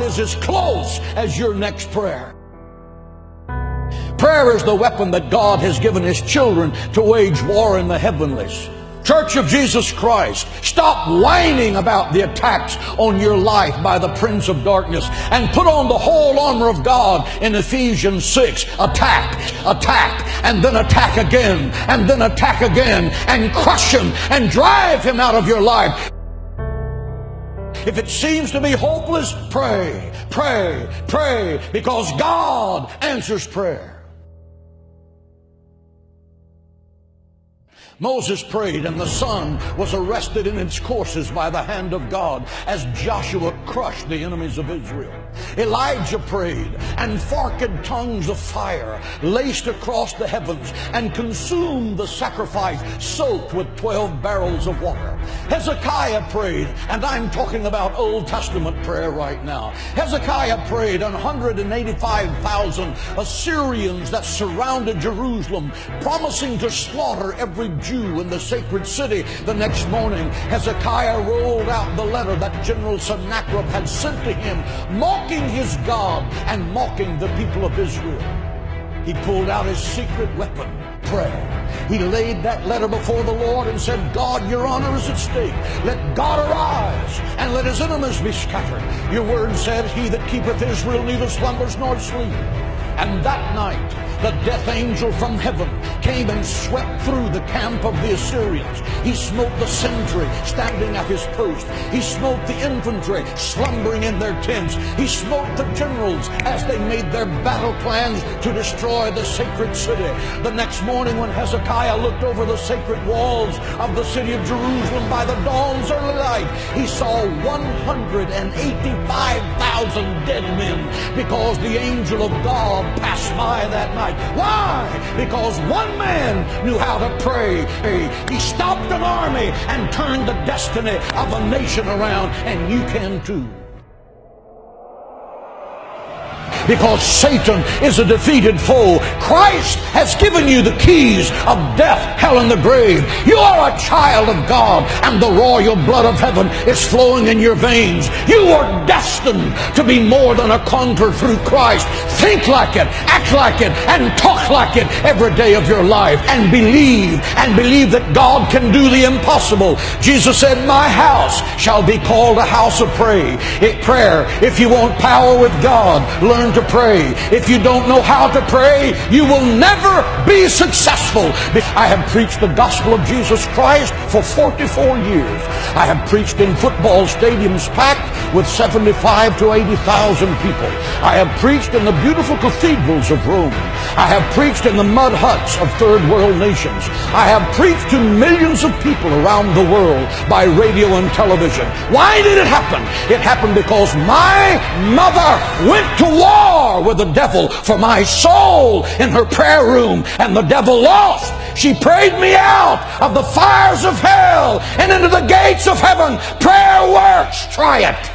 is as close as your next prayer. Prayer is the weapon that God has given His children to wage war in the heavenlies. Church of Jesus Christ, stop whining about the attacks on your life by the prince of darkness and put on the whole armor of God in Ephesians 6. Attack, and then attack again, and then attack again, and crush him and drive him out of your life. If it seems to be hopeless, pray, because God answers prayer. Moses prayed, and the sun was arrested in its courses by the hand of God as Joshua crushed the enemies of Israel. Elijah prayed, and forked tongues of fire laced across the heavens and consumed the sacrifice soaked with 12 barrels of water. Hezekiah prayed, and I'm talking about Old Testament prayer right now. Hezekiah prayed, and 185,000 Assyrians that surrounded Jerusalem, promising to slaughter every Jew in the sacred city. The next morning, Hezekiah rolled out the letter that General Sennacherib had sent to him, mocking his God and mocking the people of Israel. He pulled out his secret weapon, prayer. He laid that letter before the Lord and said, God, your honor is at stake. Let God arise and let his enemies be scattered. Your word said, he that keepeth Israel neither slumbers nor sleep. And that night, the death angel from heaven came and swept through the camp of the Assyrians. He smote the sentry standing at his post. He smote the infantry slumbering in their tents. He smote the generals as they made their battle plans to destroy the sacred city. The next morning, when Hezekiah looked over the sacred walls of the city of Jerusalem by the dawn's early light, he saw 185,000 dead men, because the angel of God passed by that night. Why? Because one man knew how to pray. He stopped an army and turned the destiny of a nation around, and you can too. Because Satan is a defeated foe. Christ has given you the keys of death, hell, and the grave. You are a child of God, and the royal blood of heaven is flowing in your veins. You are destined to be more than a conqueror through Christ. Think like it, act like it, and talk like it every day of your life. And believe that God can do the impossible. Jesus said, my house shall be called a house of prayer. If you want power with God, learn to pray. If you don't know how to pray, you will never be successful. I have preached the gospel of Jesus Christ for 44 years. I have preached in football stadiums packed with 75 to 80,000 people. I have preached in the beautiful cathedrals of Rome. I have preached in the mud huts of third world nations. I have preached to millions of people around the world by radio and television. Why did it happen? It happened because my mother went to war with the devil for my soul in her prayer room, and the devil lost. She prayed me out of the fires of hell and into the gates of heaven. Prayer works. Try it.